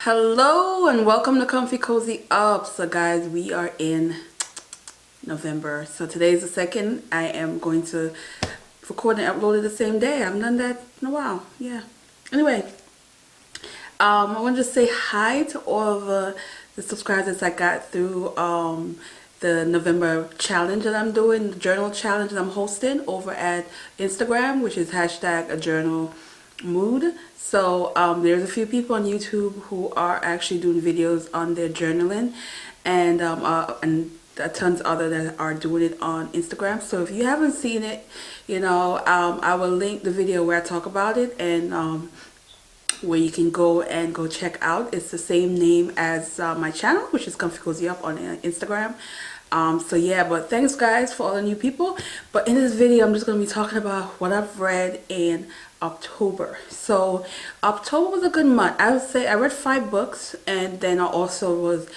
Hello and welcome to Comfy Cozy Up. So guys, we are in November. So today is the 2nd. I am going to record and upload it the same day. I haven't done that in a while. Yeah. Anyway, I want to just say hi to all of the subscribers I got through the November challenge that I'm doing, the journal challenge that I'm hosting over at Instagram, which is hashtag a journal mood. So there's a few people on YouTube who are actually doing videos on their journaling, and tons other that are doing it on Instagram. So if you haven't seen it, I will link the video where I talk about it, and where you can go check out. It's the same name as my channel, which is Comfy Cozy Up on Instagram. So yeah, but thanks guys for all the new people. But in this video, I'm just going to be talking about what I've read in October. So October was a good month. I would say I read 5 books, and then I also was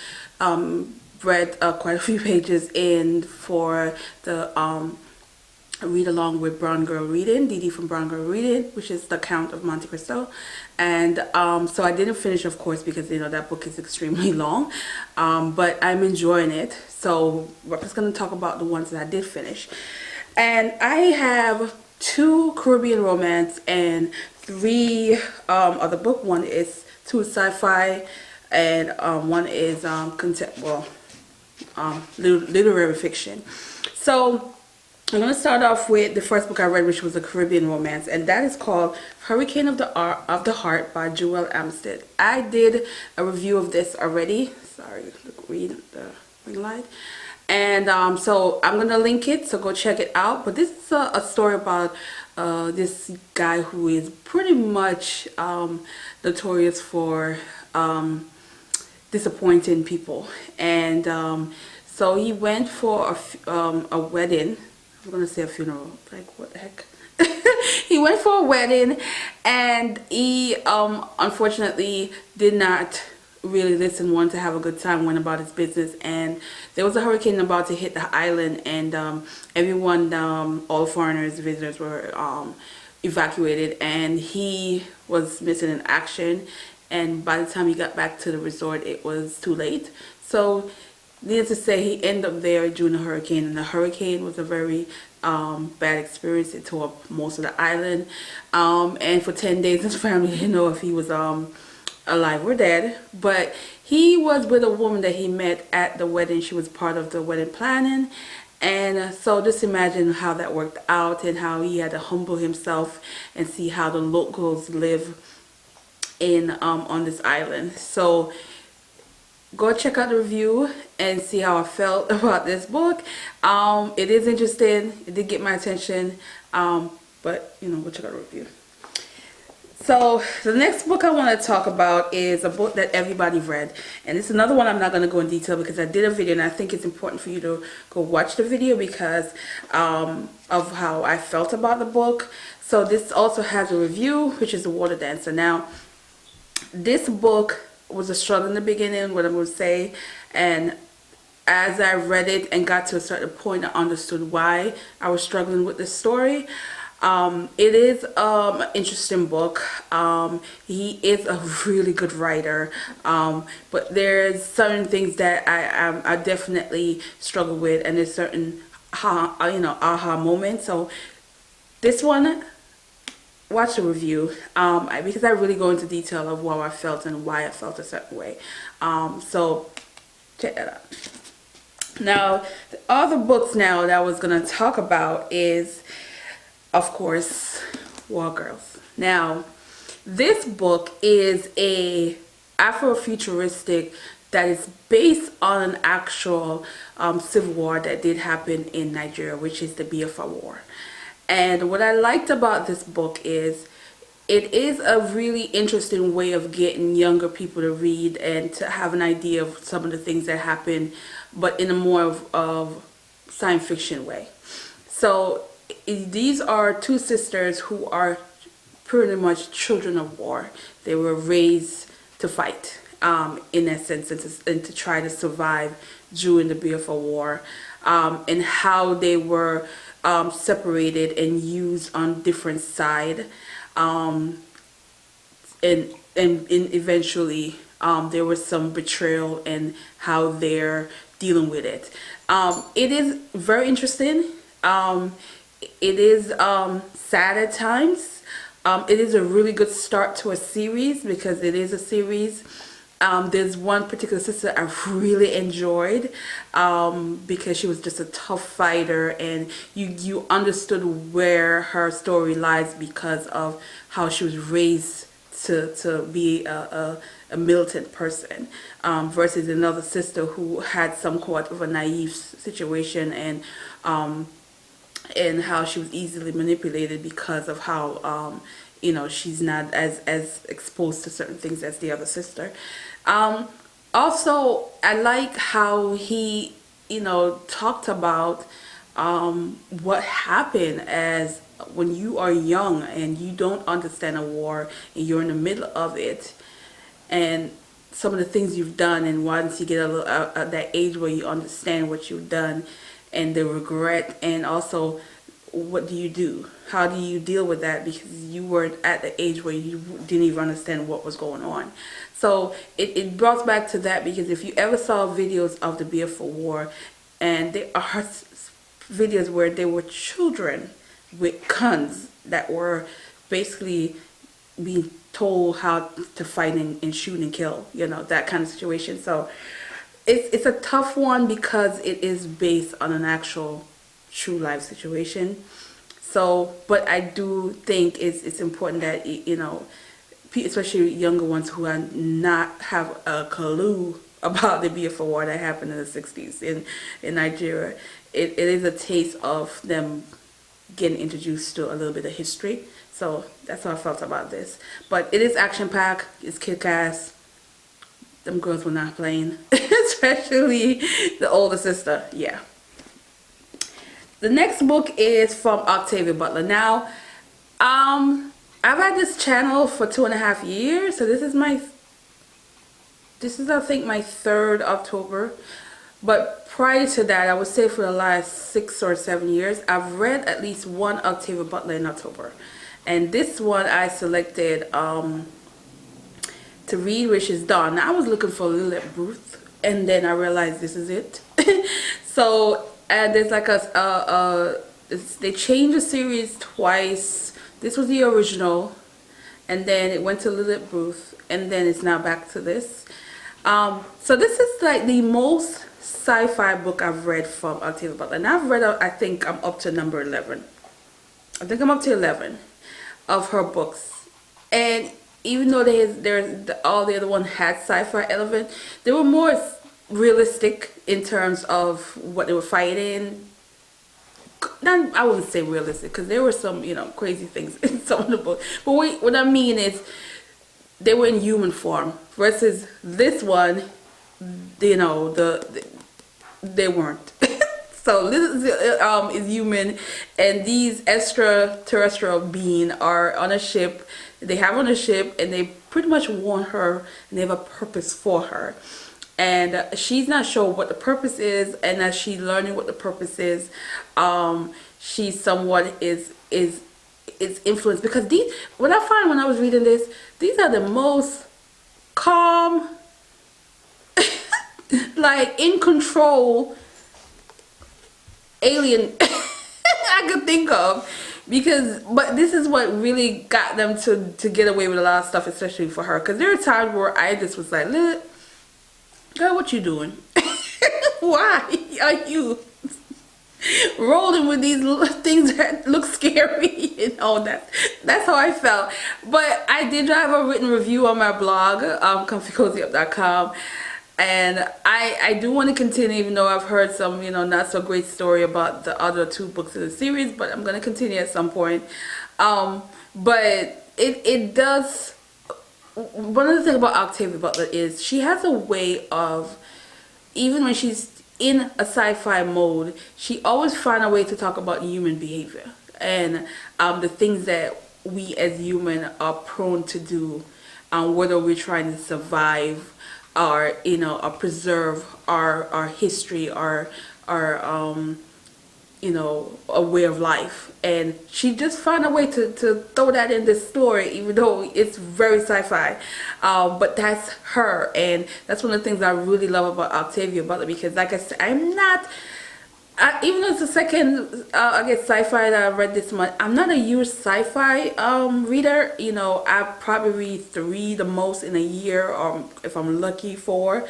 read quite a few pages in for the read along with Brown Girl Reading, Dee Dee from Brown Girl Reading, which is the Count of Monte Cristo. And so I didn't finish, of course, because that book is extremely long, but I'm enjoying it. So we're just going to talk about the ones that I did finish. And I have 2 Caribbean romance and 3 other book. One is 2 sci-fi, and one is literary fiction. So I'm going to start off with the first book I read, which was a Caribbean romance, and that is called Hurricane of the Heart by Jewel Amstead. I did a review of this already. Sorry, read the ring light. And so I'm going to link it, so go check it out. But this is a story about this guy who is pretty much notorious for disappointing people. And so he went for a wedding. I'm gonna say a funeral, like what the heck. He went for a wedding, and he unfortunately did not really listen, wanted to have a good time, went about his business, and there was a hurricane about to hit the island, and everyone, all foreigners, visitors were evacuated, and he was missing in action, and by the time he got back to the resort it was too late. So needless to say, he ended up there during the hurricane, and the hurricane was a very bad experience. It tore up most of the island, and for 10 days his family didn't know if he was alive or dead. But he was with a woman that he met at the wedding. She was part of the wedding planning, and so just imagine how that worked out, and how he had to humble himself and see how the locals live in on this island. So go check out the review and see how I felt about this book. It is interesting. It did get my attention, but go check out the review. So the next book I want to talk about is a book that everybody read, and it's another one I'm not going to go in detail because I did a video, and I think it's important for you to go watch the video because of how I felt about the book. So this also has a review, which is The Water Dancer. Now, this book was a struggle in the beginning, what I'm going to say, and as I read it and got to a certain point, I understood why I was struggling with this story. It is an interesting book. He is a really good writer, but there's certain things that I definitely struggle with, and there's certain aha moments. So this one, watch the review, because I really go into detail of how I felt and why I felt a certain way. So check that out. Now, the other books now that I was going to talk about is, of course, War Girls. Now, this book is a Afrofuturistic that is based on an actual civil war that did happen in Nigeria, which is the Biafra War. And what I liked about this book is it is a really interesting way of getting younger people to read and to have an idea of some of the things that happen, but in a more of science fiction way. So these are 2 sisters who are pretty much children of war. They were raised to fight, in essence, and to try to survive during the Biafra War, and how they were separated and used on different side, and eventually there was some betrayal and how they're dealing with it. It is very interesting. It is sad at times. It is a really good start to a series because it is a series. There's one particular sister I really enjoyed because she was just a tough fighter, and you understood where her story lies because of how she was raised to be a militant person, versus another sister who had somewhat of a naive situation, and how she was easily manipulated because of how she's not as exposed to certain things as the other sister. Also, I like how he talked about what happened as when you are young and you don't understand a war and you're in the middle of it, and some of the things you've done, and once you get a little at that age where you understand what you've done and the regret, and also what do you do, how do you deal with that, because you weren't at the age where you didn't even understand what was going on. So it brought back to that, because if you ever saw videos of the Biafra War, and there are videos where there were children with guns that were basically being told how to fight and shoot and kill, that kind of situation. So it's a tough one because it is based on an actual true life situation. So, but I do think it's important that especially younger ones who are not have a clue about the Biafra War that happened in the 60s in Nigeria, it is a taste of them getting introduced to a little bit of history. So that's how I felt about this. But it is action-packed. It's kick-ass. Them girls were not playing. Especially the older sister. Yeah. The next book is from Octavia Butler. Now, I've had this channel for 2.5 years. So this is I think my 3rd October. But prior to that, I would say for the last 6 or 7 years, I've read at least one Octavia Butler in October. And this one I selected to read, which is Dawn. Now, I was looking for Lilith Booth, and then I realized this is it. So there's like they changed the series twice. This was the original, and then it went to Lilith Booth, and then it's now back to this. So this is like the most sci-fi book I've read from Octavia Butler. And I've read, I think I'm up to number 11. I think I'm up to 11 of her books. And even though all the other one had sci-fi element, they were more realistic in terms of what they were fighting. I wouldn't say realistic, because there were some crazy things in some of the books. But what I mean is they were in human form, versus this one, they weren't. So this is human, and these extraterrestrial beings are on a ship. They have on a ship, and they pretty much want her, and they have a purpose for her. And she's not sure what the purpose is, and as she's learning what the purpose is, she somewhat is influenced, because what I find when I was reading this, these are the most calm, like in control alien I could think of, but this is what really got them to get away with a lot of stuff, especially for her, because there are times where I just was like, girl, what you doing? Why are you rolling with these things that look scary? That's how I felt. But I did have a written review on my blog, comfycozyup.com, and I do want to continue, even though I've heard some not so great story about the other 2 books in the series, but I'm going to continue at some point. But it does. One of the things about Octavia Butler is she has a way of, even when she's in a sci-fi mode, she always finds a way to talk about human behavior and the things that we as human are prone to do, whether we're trying to survive or or preserve our history, our a way of life, and she just found a way to throw that in this story, even though it's very sci-fi. But that's her, and that's one of the things I really love about Octavia Butler, because like I said, I'm not, even though it's the second I guess sci-fi that I read this month, I'm not a huge sci-fi reader. I probably read 3 the most in a year, or if I'm lucky 4.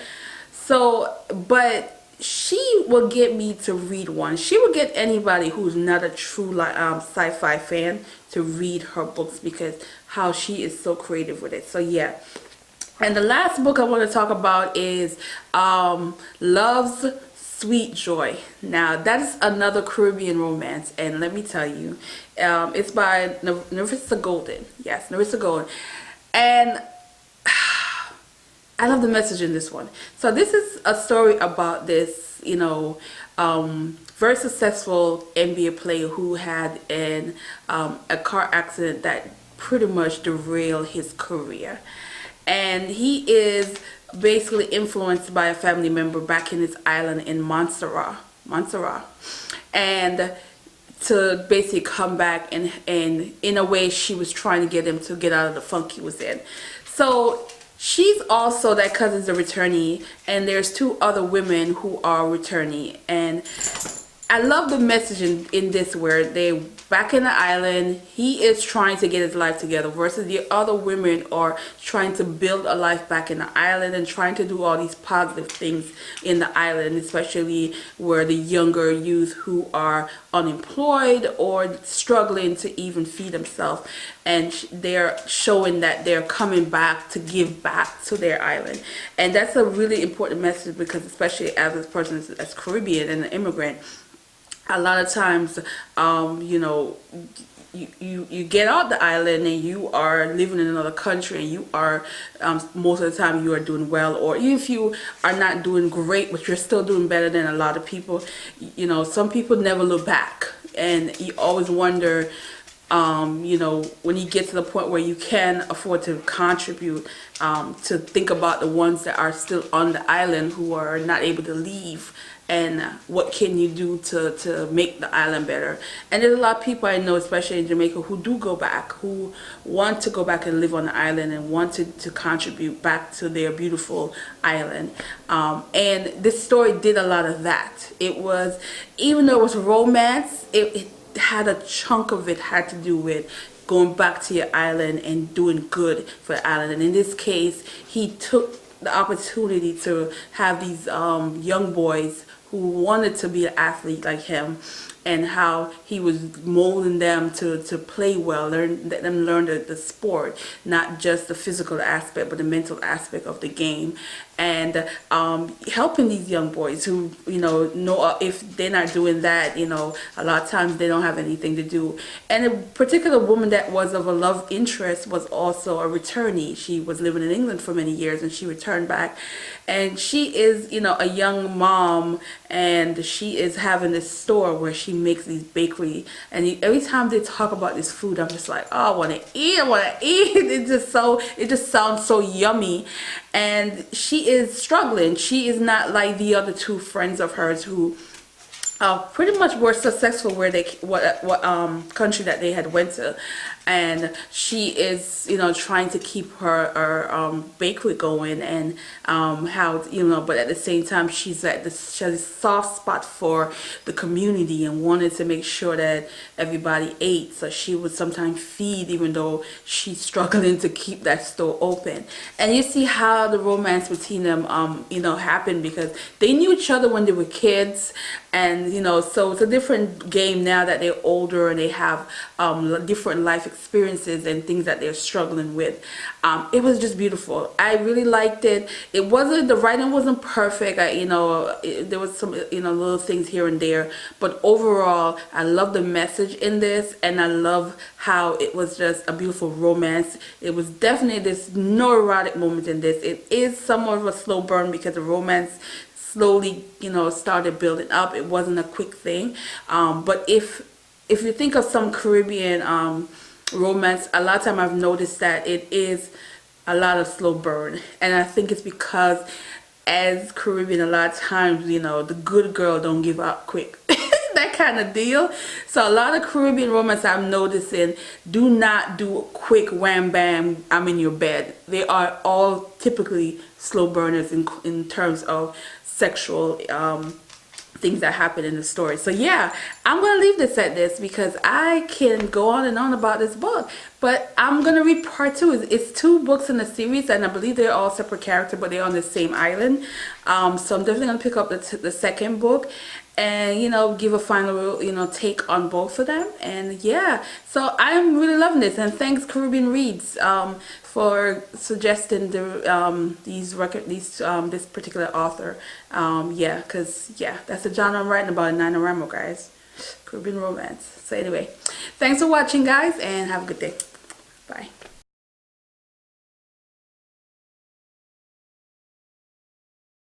So, but she will get me to read one. She will get anybody who's not a true sci-fi fan to read her books, because how she is so creative with it. So yeah. And the last book I want to talk about is Love's Sweet Joy. Now that is another Caribbean romance, and let me tell you, it's by Nerissa Golden. Yes, Nerissa Golden. And I love the message in this one. So this is a story about this, very successful NBA player who had a car accident that pretty much derailed his career. And he is basically influenced by a family member back in his island in Montserrat. And to basically come back, and in a way she was trying to get him to get out of the funk he was in. So she's also, that cousin's a returnee, and there's 2 other women who are returnee. And I love the message in this, where they back in the island, he is trying to get his life together, versus the other women are trying to build a life back in the island and trying to do all these positive things in the island, especially where the younger youth who are unemployed or struggling to even feed themselves, and they're showing that they're coming back to give back to their island. And that's a really important message, because especially as a person as Caribbean and an immigrant, a lot of times, you get out the island and you are living in another country, and you are, most of the time you are doing well, or even if you are not doing great, but you're still doing better than a lot of people. Some people never look back, and you always wonder, when you get to the point where you can afford to contribute, to think about the ones that are still on the island who are not able to leave, and what can you do to make the island better. And there's a lot of people I know, especially in Jamaica, who do go back, who want to go back and live on the island, and want to contribute back to their beautiful island. And this story did a lot of that. It was, even though it was romance, it had a chunk of it had to do with going back to your island and doing good for the island. And in this case, he took the opportunity to have these young boys who wanted to be an athlete like him, and how he was molding them to play well, let them learn the sport, not just the physical aspect, but the mental aspect of the game. And helping these young boys who, know if they're not doing that, a lot of times they don't have anything to do. And a particular woman that was of a love interest was also a returnee. She was living in England for many years, and she returned back. And she is, a young mom, and she is having this store where she makes these bakery. And every time they talk about this food, I'm just like, oh, I want to eat. It just sounds so yummy. And she is struggling. She is not like the other 2 friends of hers who pretty much were successful where what country that they had went to. And she is, trying to keep her bakery going, and how, but at the same time she has this soft spot for the community, and wanted to make sure that everybody ate. So she would sometimes feed, even though she's struggling to keep that store open. And you see how the romance between them, happened, because they knew each other when they were kids. And so it's a different game now that they're older, and they have different life experiences and things that they're struggling with. It was just beautiful. I really liked it. The writing wasn't perfect. There was some little things here and there, but overall I love the message in this, and I love how it was just a beautiful romance. It was definitely, there's no erotic moment in this. It is somewhat of a slow burn, because the romance slowly started building up. It wasn't a quick thing. But if you think of some Caribbean romance, a lot of time I've noticed that it is a lot of slow burn. And I think it's because as Caribbean, a lot of times, the good girl don't give up quick. that kind of deal. So a lot of Caribbean romance I'm noticing do not do quick wham bam, I'm in your bed. They are all typically slow burners in terms of sexual things that happen in the story. So yeah, I'm gonna leave this at this because I can go on and on about this book, but I'm gonna read part two. It's 2 books in the series, and I believe they're all separate characters, but they're on the same island. So I'm definitely gonna pick up the second book and, you know, give a final, you know, take on both of them. And yeah, so I'm really loving this, and thanks Caribbean Reads for suggesting this particular author. Yeah, because yeah, that's the genre I'm writing about in NaNoWriMo, guys. Caribbean romance. So anyway, thanks for watching, guys, and have a good day. Bye.